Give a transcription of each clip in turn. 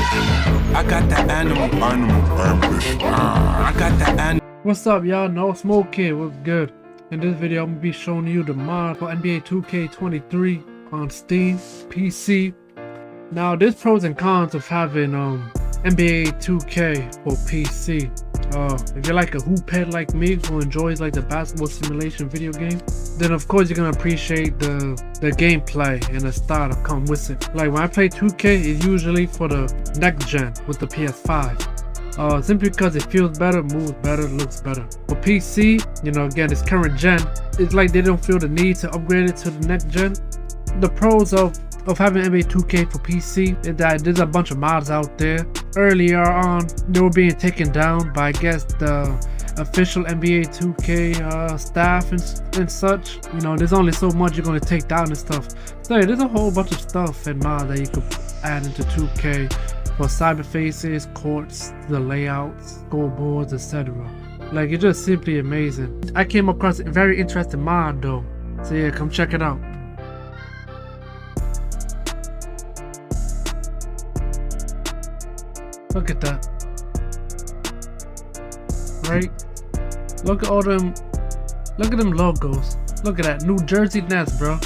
I got the animal ambition. I got the animal. What's up, y'all? No Smoke Kid, what's good? In this video, I'm gonna be showing you the mod for NBA 2K23 on Steam, PC. Now, there's pros and cons of having NBA 2K for PC. If you're like a hoop head like me who enjoys like the basketball simulation video game, then of course you're gonna appreciate the gameplay and the style that come with it. Like when I play 2K, it's usually for the next gen with the PS5. Simply because it feels better, moves better, looks better. For PC, you know, again, it's current gen. It's like they don't feel the need to upgrade it to the next gen. The pros of having NBA 2K for PC is that there's a bunch of mods out there. Earlier on, they were being taken down by, I guess, the official NBA 2K staff and such. You know, there's only so much you're going to take down and stuff. So yeah, there's a whole bunch of stuff and mods that you could add into 2K for cyber faces, courts, the layouts, scoreboards, etc. Like, it's just simply amazing. I came across a very interesting mod though. So yeah, come check it out. Look at that. Right? Look at all them. Look at them logos. Look at that. New Jersey Nets, bro.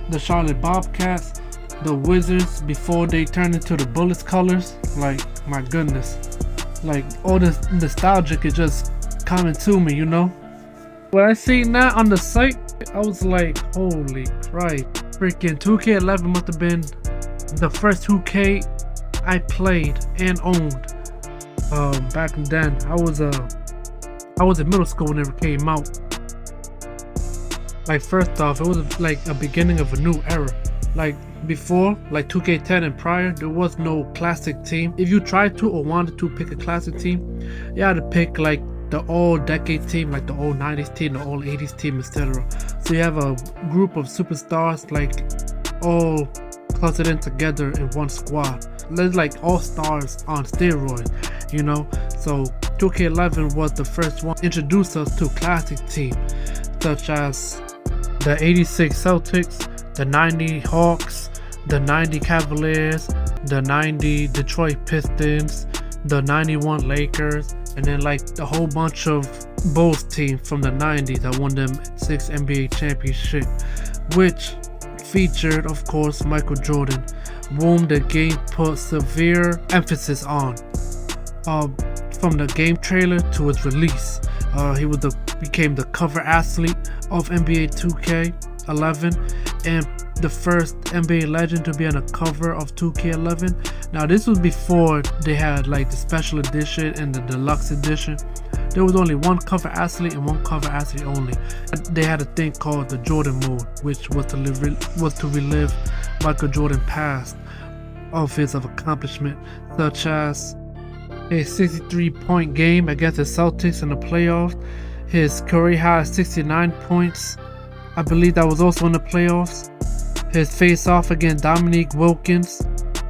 The Charlotte Bobcats. The Wizards before they turned into the Bullets colors. Like, my goodness. Like, all this nostalgic is just coming to me, you know? When I seen that on the site, I was like, holy Christ. Freaking 2K11 must have been the first 2K I played and owned. Back then, I was in middle school when it came out. Like, first off, it was like a beginning of a new era. Like before, like 2K10 and prior, there was no classic team. If you tried to or wanted to pick a classic team, you had to pick like the old decade team, like the old 90s team, the old 80s team, etc. So you have a group of superstars like all clustered in together in one squad. There's like all stars on steroids, you know. So 2K11 was the first one to introduce us to classic teams such as the 86 Celtics, the 90 Hawks, the 90 Cavaliers, the 90 Detroit Pistons, the 91 Lakers, and then like a whole bunch of Bulls teams from the 90s that won them 6 NBA championships, which featured, of course, Michael Jordan, whom the game put severe emphasis on. From the game trailer to its release, he became the cover athlete of NBA 2K11 and the first NBA legend to be on the cover of 2K11. Now, this was before they had like the special edition and the deluxe edition. There was only one cover athlete and one cover athlete only. They had a thing called the Jordan mode, which was to relive Michael Jordan past of his accomplishment, such as his 63-point game against the Celtics in the playoffs, his career high 69 points. I believe that was also in the playoffs. His face-off against Dominique Wilkins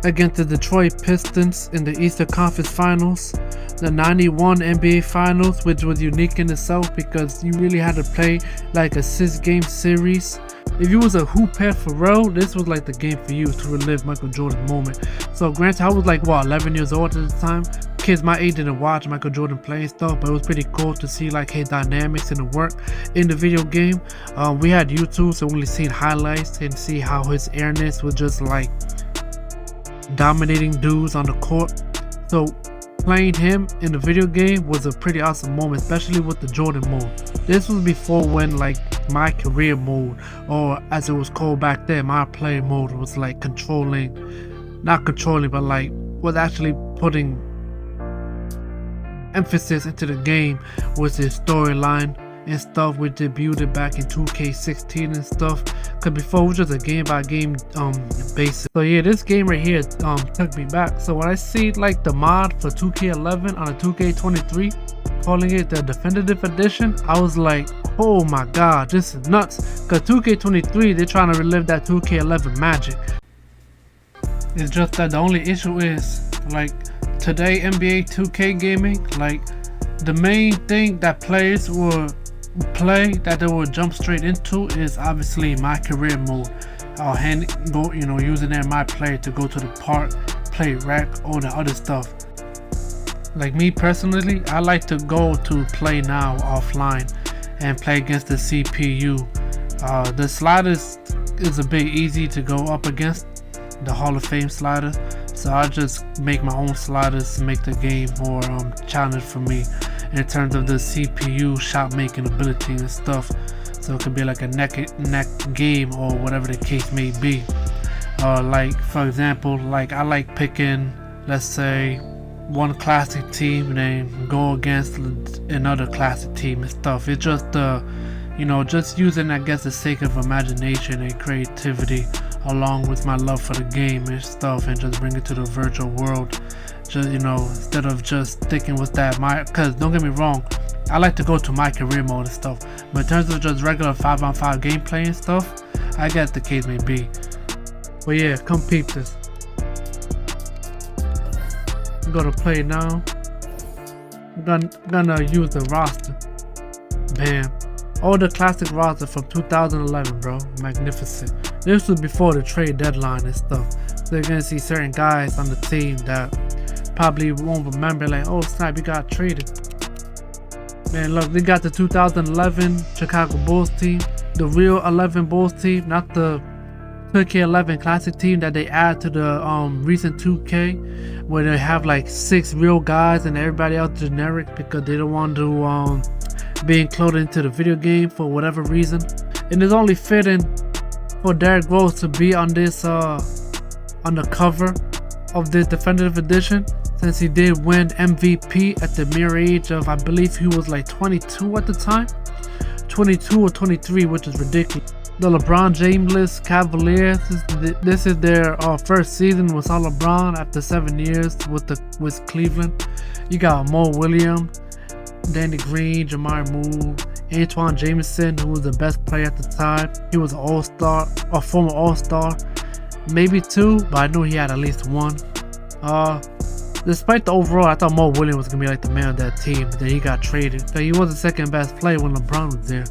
against the Detroit Pistons in the Eastern Conference Finals. The 91 NBA Finals, which was unique in itself because you really had to play like a 6-game series. If you was a hoop head for real, this was like the game for you to relive Michael Jordan's moment. So granted, I was like, what, 11 years old at the time. Kids my age didn't watch Michael Jordan playing stuff, but it was pretty cool to see like his dynamics and the work in the video game. We had YouTube, so we only seen highlights and see how his airness was just like dominating dudes on the court. So playing him in the video game was a pretty awesome moment, especially with the Jordan mode. This was before when like my career mode, or as it was called back then, my play mode was like not controlling, but like was actually putting emphasis into the game with his storyline and stuff, which debuted back in 2K16 and stuff, because before it was just a game by game basis. So yeah, this game right here took me back. So when I see like the mod for 2K11 on a 2K23 calling it the definitive edition, I was like, oh my god, this is nuts, because 2K23 they're trying to relive that 2K11 magic. It's just that the only issue is like today NBA 2K gaming, like the main thing that players will play, that they will jump straight into, is obviously my career mode. Using their my player to go to the park, play rec, all the other stuff. Like me personally, I like to go to play now offline and play against the CPU. The sliders is a bit easy to go up against, the Hall of Fame sliders. So I just make my own sliders to make the game more challenging for me in terms of the CPU shot making ability and stuff. So it could be like a neck game or whatever the case may be. Like for example, like I like picking, let's say, one classic team and then go against another classic team and stuff. It's just you know, just using, I guess, the sake of imagination and creativity along with my love for the game and stuff, and just bring it to the virtual world. Just, you know, instead of just sticking with that, because don't get me wrong, I like to go to my career mode and stuff, but in terms of just regular 5-on-5 gameplay and stuff, I guess the case may be. But yeah, come peep this. I'm gonna play now. I'm gonna use the roster. Bam. All the classic roster from 2011, bro. Magnificent. This was before the trade deadline and stuff. So you're gonna see certain guys on the team that probably won't remember, like, oh snap, you got traded. Man, look, they got the 2011 Chicago Bulls team, the real 11 Bulls team, not the 2K11 classic team that they add to the recent 2K, where they have like 6 real guys and everybody else generic because they don't want to be included into the video game for whatever reason. And it's only fitting for Derrick Rose to be on this on the cover of this definitive edition, since he did win MVP at the mere age of, I believe he was like 22 at the time, 22 or 23, which is ridiculous. The LeBron James Cavaliers, this is their first season without LeBron after 7 years with Cleveland. You got Mo Williams, Danny Green, Jamar Moore, Antoine Jameson, who was the best player at the time. He was an all-star, a former all-star, maybe 2, but I knew he had at least 1. Despite the overall, I thought Mo Williams was gonna be like the man of that team, but then he got traded. So he was the second best player when LeBron was there.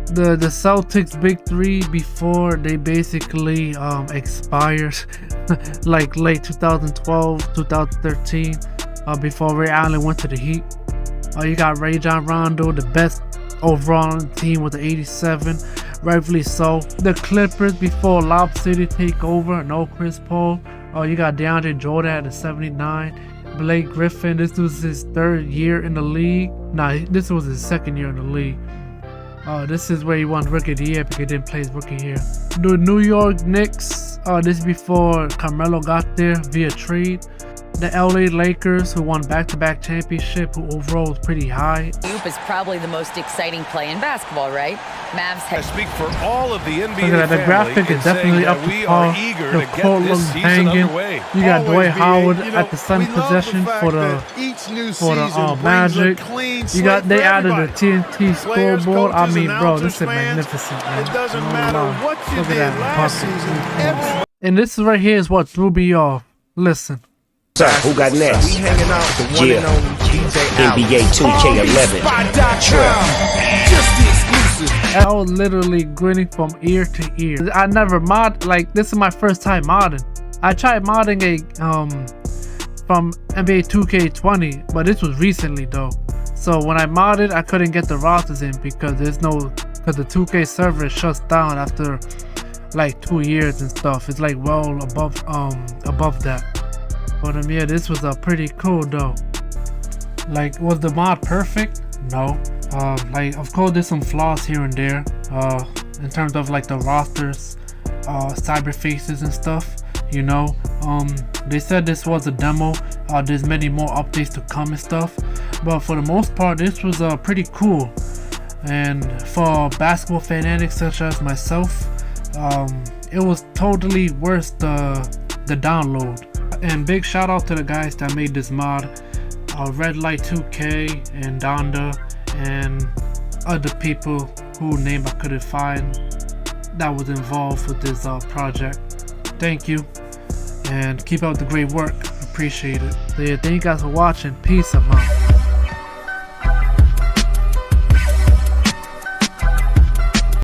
The Celtics big 3 before they basically expired, like late 2012, 2013, before Ray Allen went to the Heat. You got Rajon Rondo, the best overall on the team with the 87, rightfully so. The Clippers before Lob City take over, no Chris Paul. You got DeAndre Jordan at the 79. Blake Griffin, this was his 3rd year in the league. Nah, this was his 2nd year in the league. This is where he won Rookie of the Year because he didn't play his rookie year. The New York Knicks, this is before Carmelo got there via trade. The LA Lakers, who won back-to-back championship, who overall was pretty high. Oop is probably the most exciting play in basketball, right? Mavs have speak for all of the NBA Look at that, the graphic is definitely up to par. The court looks banging. You got Dwight Howard at the center position for the Magic. You got, they added the TNT scoreboard. I mean, bro, this is magnificent, man. It doesn't matter what you Look did at last that. season. And this right here is what threw me off. Listen. Sir, who got next? We hanging out with the one and only DJ Allen. NBA 2K11. Just the exclusive. I was literally grinning from ear to ear. I never like, this is my first time modding. I tried modding from NBA 2K20, but this was recently though. So when I modded, I couldn't get the rosters in because because the 2K server shuts down after like 2 years and stuff. It's like well above that. But yeah, this was pretty cool though. Like, was the mod perfect? No. Like, of course there's some flaws here and there in terms of like the rosters, cyber faces and stuff, you know. They said this was a demo. There's many more updates to come and stuff, but for the most part this was pretty cool. And for basketball fanatics such as myself, it was totally worth the download. And big shout out to the guys that made this mod, Red Light 2K and Donda and other people whose name I couldn't find that was involved with this project. Thank you and keep up the great work. Appreciate it. So yeah, thank you guys for watching. Peace out.